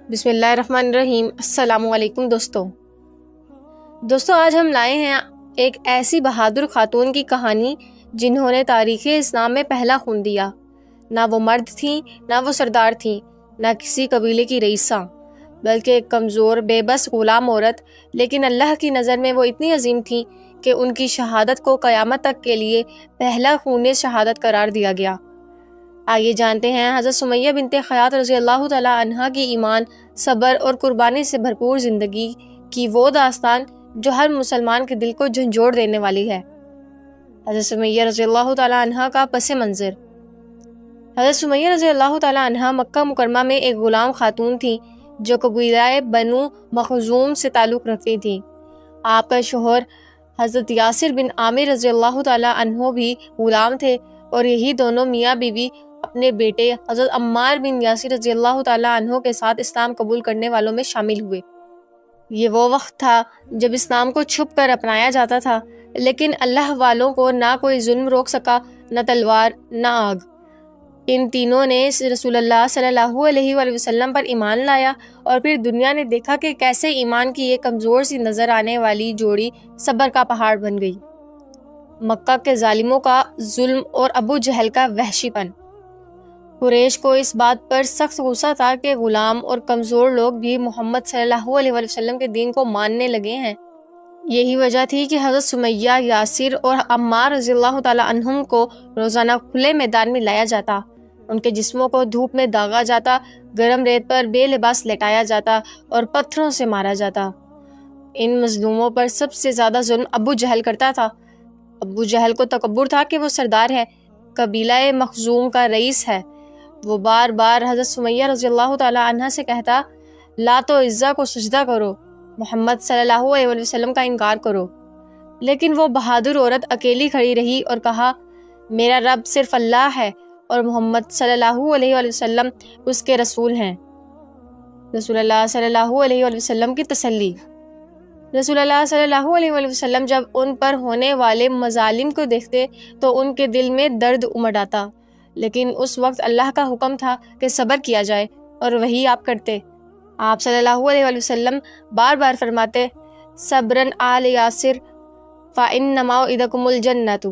بسم اللہ الرحمن الرحیم۔ السلام علیکم دوستو آج ہم لائے ہیں ایک ایسی بہادر خاتون کی کہانی جنہوں نے تاریخ اسلام میں پہلا خون دیا۔ نہ وہ مرد تھیں، نہ وہ سردار تھیں، نہ کسی قبیلے کی رئیسہ، بلکہ ایک کمزور بے بس غلام عورت، لیکن اللہ کی نظر میں وہ اتنی عظیم تھیں کہ ان کی شہادت کو قیامت تک کے لیے پہلا خون شہادت قرار دیا گیا۔ آئیے جانتے ہیں حضرت سمیہ بنت خیاط رضی اللہ تعالیٰ عنہا کی ایمان، صبر اور قربانی سے بھرپور زندگی کی وہ داستان جو ہر مسلمان کے دل کو جھنجھوڑ دینے والی ہے۔ حضرت سمیہ رضی اللہ تعالیٰ عنہا کا پس منظر۔ حضرت سمیہ رضی اللہ تعالیٰ عنہا مکہ مکرمہ میں ایک غلام خاتون تھی جو قبیلہ بنو مخزوم سے تعلق رکھتی تھی۔ آپ کا شوہر حضرت یاسر بن عامر رضی اللہ تعالیٰ عنہ بھی غلام تھے، اور یہی دونوں میاں بیوی اپنے بیٹے حضرت عمار بن یاسر رضی اللہ تعالیٰ عنہ کے ساتھ اسلام قبول کرنے والوں میں شامل ہوئے۔ یہ وہ وقت تھا جب اسلام کو چھپ کر اپنایا جاتا تھا، لیکن اللہ والوں کو نہ کوئی ظلم روک سکا، نہ تلوار، نہ آگ۔ ان تینوں نے رسول اللہ صلی اللہ علیہ وآلہ وسلم پر ایمان لایا، اور پھر دنیا نے دیکھا کہ کیسے ایمان کی یہ کمزور سی نظر آنے والی جوڑی صبر کا پہاڑ بن گئی۔ مکہ کے ظالموں کا ظلم اور ابو جہل کا وحشی پن۔ قریش کو اس بات پر سخت غصہ تھا کہ غلام اور کمزور لوگ بھی محمد صلی اللہ علیہ وآلہ وسلم کے دین کو ماننے لگے ہیں۔ یہی وجہ تھی کہ حضرت سمیہ، یاسر اور عمار رضی اللہ تعالیٰ عنہم کو روزانہ کھلے میدان میں لایا جاتا، ان کے جسموں کو دھوپ میں داغا جاتا، گرم ریت پر بے لباس لٹایا جاتا اور پتھروں سے مارا جاتا۔ ان مظلوموں پر سب سے زیادہ ظلم ابو جہل کرتا تھا۔ ابو جہل کو تکبر تھا کہ وہ سردار ہے، قبیلہ مخزوم کا رئیس ہے۔ وہ بار بار حضرت سمیہ رضی اللہ تعالیٰ عنہ سے کہتا، لات و عزا کو سجدہ کرو، محمد صلی اللہ علیہ وسلم کا انکار کرو۔ لیکن وہ بہادر عورت اکیلی کھڑی رہی اور کہا، میرا رب صرف اللہ ہے اور محمد صلی اللہ علیہ وسلم اس کے رسول ہیں۔ رسول اللہ صلی اللہ علیہ وسلم کی تسلی۔ رسول اللہ صلی اللہ علیہ وسلم جب ان پر ہونے والے مظالم کو دیکھتے تو ان کے دل میں درد امڈ آتا، لیکن اس وقت اللہ کا حکم تھا کہ صبر کیا جائے، اور وہی آپ کرتے۔ آپ صلی اللہ علیہ وسلم بار بار فرماتے، صبرن آل یاسر فإنما موعدکم الجنۃ،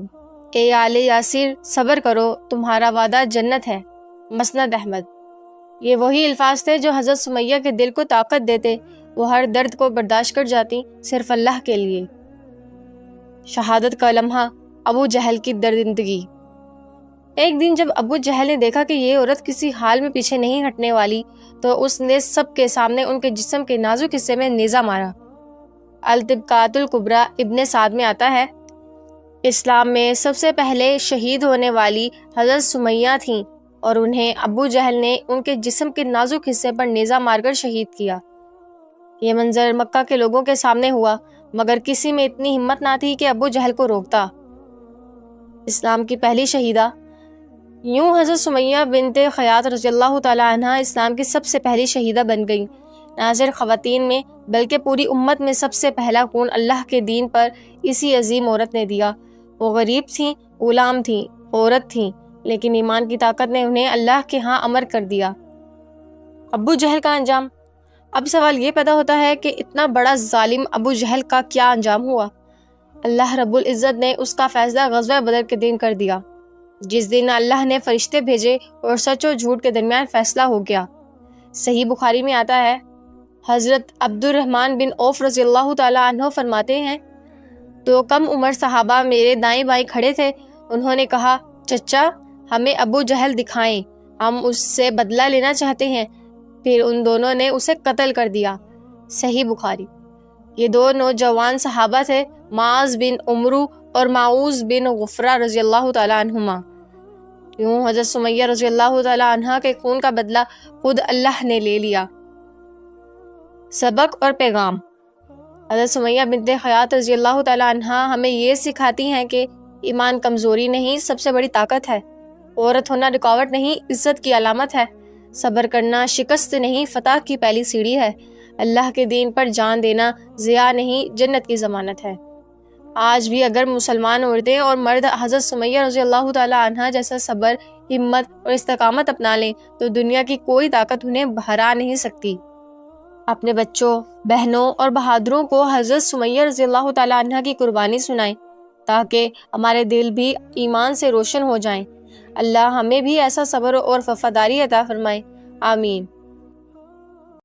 اے آل یاسر صبر کرو، تمہارا وعدہ جنت ہے۔ مسند احمد۔ یہ وہی الفاظ تھے جو حضرت سمیہ کے دل کو طاقت دیتے، وہ ہر درد کو برداشت کر جاتی صرف اللہ کے لیے۔ شہادت کا لمحہ، ابو جہل کی درندگی۔ ایک دن جب ابو جہل نے دیکھا کہ یہ عورت کسی حال میں پیچھے نہیں ہٹنے والی، تو اس نے سب کے سامنے ان کے جسم کے نازک حصے میں نیزہ مارا۔ الطبقات الکبریٰ ابن سعد میں آتا ہے، اسلام میں سب سے پہلے شہید ہونے والی حضرت سمیہ تھیں، اور انہیں ابو جہل نے ان کے جسم کے نازک حصے پر نیزہ مار کر شہید کیا۔ یہ منظر مکہ کے لوگوں کے سامنے ہوا، مگر کسی میں اتنی ہمت نہ تھی کہ ابو جہل کو روکتا۔ اسلام کی پہلی شہیدہ۔ یوں حضرت سمیہ بنت خیاط رضی اللہ تعالیٰ عنہ اسلام کی سب سے پہلی شہیدہ بن گئیں۔ نہ صرف خواتین میں بلکہ پوری امت میں سب سے پہلا خون اللہ کے دین پر اسی عظیم عورت نے دیا۔ وہ غریب تھیں، غلام تھیں، عورت تھیں، لیکن ایمان کی طاقت نے انہیں اللہ کے ہاں امر کر دیا۔ ابو جہل کا انجام۔ اب سوال یہ پیدا ہوتا ہے کہ اتنا بڑا ظالم ابو جہل کا کیا انجام ہوا؟ اللہ رب العزت نے اس کا فیصلہ غزوہ بدر کے دن کر دیا، جس دن اللہ نے فرشتے بھیجے اور سچ و جھوٹ کے درمیان فیصلہ ہو گیا۔ صحیح بخاری میں آتا ہے، حضرت عبد الرحمن بن عوف رضی اللہ تعالیٰ عنہ فرماتے ہیں، تو کم عمر صحابہ میرے دائیں بائیں کھڑے تھے۔ انہوں نے کہا، چچا ہمیں ابو جہل دکھائیں، ہم اس سے بدلہ لینا چاہتے ہیں۔ پھر ان دونوں نے اسے قتل کر دیا۔ صحیح بخاری۔ یہ دو نوجوان صحابہ تھے، معاذ بن عمرو اور معوذ بن غفرہ رضی اللہ تعالیٰ عنہما۔ یوں حضرت سمیہ رضی اللہ تعالیٰ عنہ کے خون کا بدلہ خود اللہ نے لے لیا۔ سبق اور پیغام۔ حضرت سمیہ بنت خیاط رضی اللہ تعالیٰ عنہ ہمیں یہ سکھاتی ہیں کہ ایمان کمزوری نہیں، سب سے بڑی طاقت ہے۔ عورت ہونا رکاوٹ نہیں، عزت کی علامت ہے۔ صبر کرنا شکست نہیں، فتح کی پہلی سیڑھی ہے۔ اللہ کے دین پر جان دینا ضیاء نہیں، جنت کی ضمانت ہے۔ آج بھی اگر مسلمان عورتیں اور مرد حضرت سمیہ رضی اللہ تعالیٰ عنہ جیسا صبر، ہمت اور استقامت اپنا لیں تو دنیا کی کوئی طاقت انہیں ہرا نہیں سکتی۔ اپنے بچوں، بہنوں اور بہادروں کو حضرت سمیہ رضی اللہ تعالیٰ عنہ کی قربانی سنائیں تاکہ ہمارے دل بھی ایمان سے روشن ہو جائیں۔ اللہ ہمیں بھی ایسا صبر اور وفاداری عطا فرمائے، آمین۔